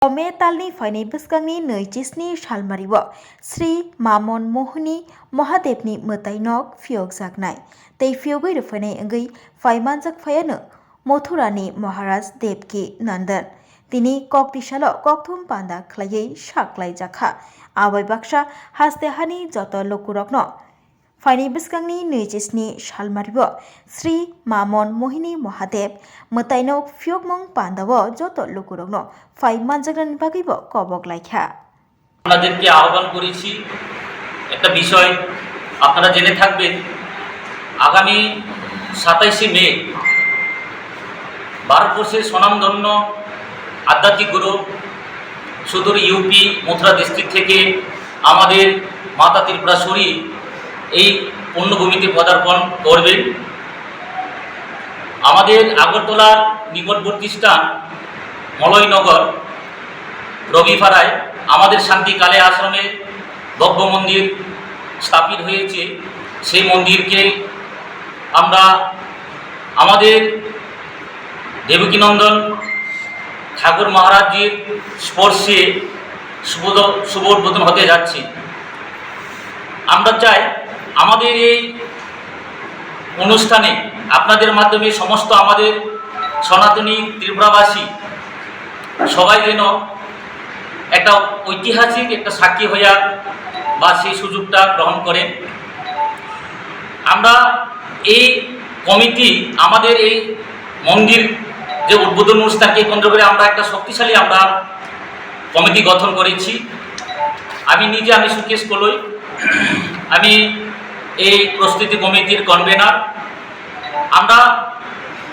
Ome talni faini bwskangni 27 salmariwo Sri Mamon Mohini Mahadevni mwtainok phiyokjaknai tei phiyogoi rwphainai wngwi phaimanjak phaiano Mathurani Maharaj Devki Nandan tini koktisalo kokthum panda khlaiwi saklaijak abai baksa hastehani joto lokurokno faini bwskangni 27 salmariwo Sri Mamon Mohini Mahadev mwtainok phiyokmung pandao joto lokurokno phaimanjakni bagibo kobok laikha আপনাদেরকে আহ্বান করেছি একটা বিষয় আপনারা জেনে থাকবেন আগামী 27শে মে ভারতবর্ষের স্বনামধন্য আধ্যাত্মিক গুরু সুদূর ইউপি মথুরা ডিস্ট্রিক্ট থেকে আমাদের মাতা ত্রিপুরাসুরী এই পুণ্যভূমিতে পদার্পণ করবেন। আমাদের আগরতলার নিকটবর্তী স্থান মলয়নগর রবিপাড়ায় আমাদের শান্তিকালে আশ্রমে ভব্য মন্দির স্থাপিত হয়েছে। সেই মন্দিরকে আমরা আমাদের দেবকীনন্দন ঠাকুর মহারাজজির স্পর্শে শুভ উদ্বোধন হতে যাচ্ছে। আমরা চাই আমাদের এই অনুষ্ঠানে আপনাদের মাধ্যমে সমস্ত আমাদের সনাতনী ত্রিপুরাবাসী সবাই যেন একটা ঐতিহাসিক একটা সাক্ষী হইয়া বা সেই সুযোগটা গ্রহণ করেন। আমরা এই কমিটি আমাদের এই মন্দির যে উদ্বোধন অনুষ্ঠানকে কেন্দ্র করে আমরা একটা শক্তিশালী আমরা কমিটি গঠন করেছি। আমি সুকেশ কলই, আমি এই প্রস্তুতি কমিটির কনভেনার। আমরা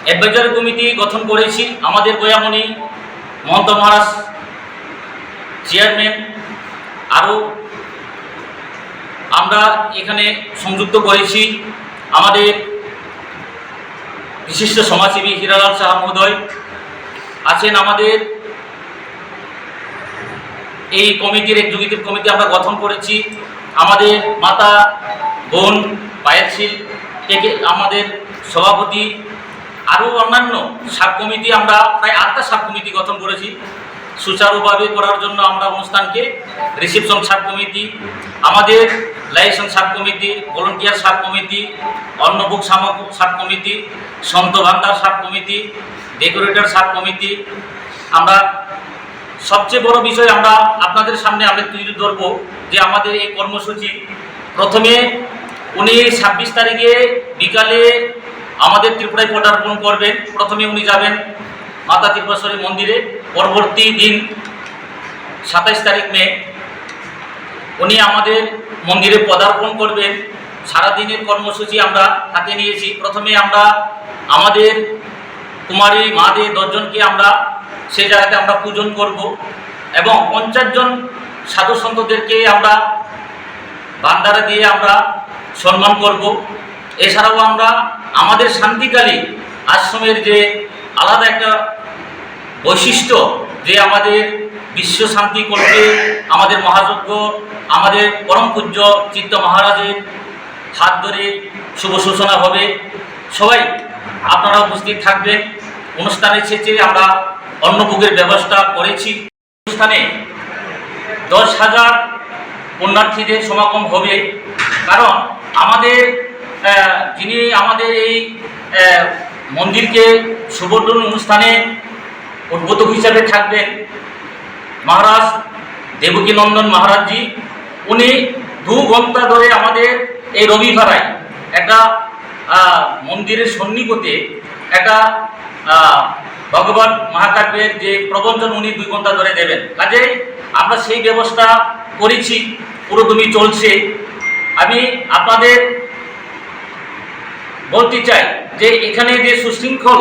অ্যাডভাইজারি কমিটি গঠন করেছি, আমাদের গোয়ামণি মহন্ত মহারাজ চেয়ারম্যান, আরও আমরা এখানে সংযুক্ত করেছি আমাদের বিশিষ্ট সমাজসেবী হীরালাল সাহা মহোদয় আছেন। আমাদের এই কমিটির এক্সিকিউটিভ কমিটি আমরা গঠন করেছি আমাদের মাতা বোন পায়েলশীল থেকে আমাদের সভাপতি, আরও অন্যান্য সাব কমিটি আমরা প্রায় 8টা সাব কমিটি গঠন করেছি সুচারুভাবে করার জন্য। আমরা অনুষ্ঠানকে রিসেপশন সাব কমিটি, আমাদের licence subcommittee, volunteer subcommittee, অন্নভোগ সামগ্রী সাব কমিটি, সন্ত ভান্ডার subcommittee, decorator subcommittee. আমরা সবচেয়ে বড় বিষয় আমরা আপনাদের সামনে আমরা তুলে ধরব যে আমাদের এই কর্মসূচি প্রথমে উনি 26 তারিখে বিকালে আমাদের ত্রিপুরায় পদার্পণ করবেন। প্রথমে উনি যাবেন মাতা ত্রিপুরাসুরী মন্দিরে, পরবর্তী দিন 27 তারিখ মে উনি আমাদের মন্দিরে পদার্পণ করবেন। সারাদিনের কর্মসূচি আমরা হাতে নিয়েছি। প্রথমে আমরা আমাদের কুমারী মাদের 10 জনকে আমরা সেই জায়গাতে আমরা পূজন করব এবং 50 জন সাধু সন্তদেরকে আমরা ভান্ডারা দিয়ে আমরা সম্মান করব। এছাড়াও আমরা আমাদের শান্তিকালী আশ্রমের যে আলাদা একটা বৈশিষ্ট্য যে আমাদের বিশ্ব শান্তি করতে আমাদের মহাযজ্ঞ আমাদের পরম পূজ্য চিত্ত মহারাজের হাত ধরে শুভ সূচনা হবে। সবাই আপনারা উপস্থিত থাকবেন। অনুষ্ঠানের শেষে আমরা অন্নভোগের ব্যবস্থা করেছি। অনুষ্ঠানে 10,000 পুণ্যার্থীদের সমাগম হবে, কারণ আমাদের যিনি আমাদের এই মন্দিরকে শুভোদ্বোধন অনুষ্ঠানে উদ্বোধক হিসাবে থাকবেন মহারাজ দেবকীনন্দন মহারাজজি। উনি 2 ঘন্টা ধরে আমাদের এই রবিপাড়ায় একটা মন্দিরের সন্নিকটে একটা ভগবত মহাকাব্যের যে প্রবচন উনি 2 ঘন্টা ধরে দেবেন। কাজেই আমরা সেই ব্যবস্থা করেছি, পুরোদমে চলছে। আমি আপনাদের বলতে চাই যে এখানে যে সুশৃঙ্খল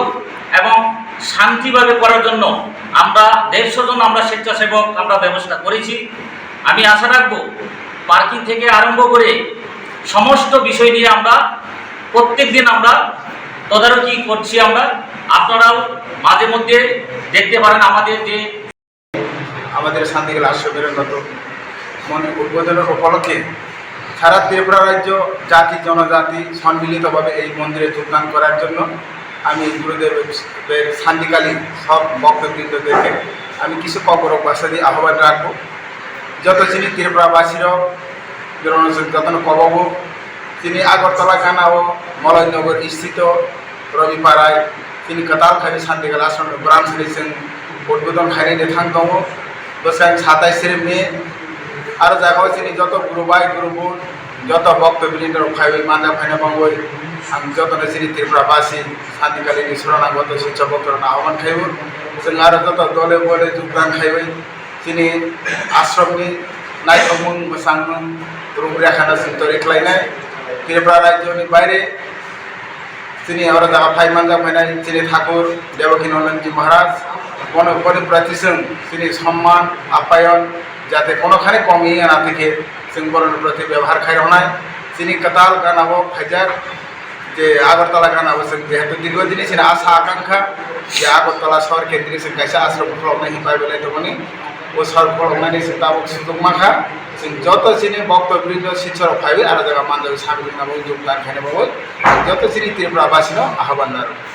এবং শান্তিভাবে করার জন্য আমরা 150 জন আমরা স্বেচ্ছাসেবক আমরা ব্যবস্থা করেছি। আমি আশা রাখব পার্কিং থেকে আরম্ভ করে সমস্ত বিষয় নিয়ে আমরা প্রত্যেক দিন আমরা তদারকি করছি। আপনারাও মাঝে মধ্যে দেখতে পারেন আমাদের শান্তিকালী আশ্রমের নতুন মন্দির উদ্বোধনের উপলক্ষে সারা ত্রিপুরা রাজ্য জাতি জনজাতি সম্মিলিতভাবে এই মন্দিরে যোগদান করার জন্য আমি গুরুদেবের শান্তিকালী সব ভক্তবৃন্দদেরকে আমি কিছু কবরক ভাষা দিয়ে আহ্বান রাখবো যত চিনি ত্রিপুরাবাসীর যত্ন কবাব তিনি আগরতলা গানা ও মলয়নগর স্থিত রবিপাড়ায় তিনি কতাল খাবি শান্তিকাল আশ্রম ব্রাঞ্চ जों उद्बोधन खायनाय थां दङ बोसोर 27 मे आरो जागाव जोंनि যত गुरुबाय गुरुबुन যত भक्तबिलिन्दर फाइबाय मानजा फायना बांगय आं যতनो जोंनि त्रिपुराबासी शान्तिकालिनि शरणागत शिक्षक भक्तरनो आह्वान खायबो जों आरो যত दले बले जुगदान खायबाय जोंनि आश्रमनि नायथावमुं मोसांमुं रुपरेखाना जों तरिख्लायनाय त्रिपुरा राज्योनि बायरे जोंनि आरो जागा फाइ मानजा फायनाय जोंनि ठाकुर देवकीनन्दनजी महाराज गणपति प्रतिजों जोंनि सम्मान आप्यायन जाहाथे कोनोखानि कमी ना থেকে जों बर'नि प्रति व्यवहार खायरनाय जोंनि कताल गानाबो फाइजाक जे आगरतला गानाबो जों जेहेतु दीर्घदिननि जोंनि आशा आकांक्षा जे आगरतला शहर केन्द्रिक जों खायसे आश्रम खुलावनाय हिफाय बेलाय दङनि ओ शहर खुलावनायनि जों दाबो सुजुग माखा जों যত जोंनि भक्तबृन्द शिक्षक फाइबाय आरो जागा मानजाबो साबिलिनाबो जुगदान खायनाबो যত जोंनि त्रिपुराबासीनो आह्वान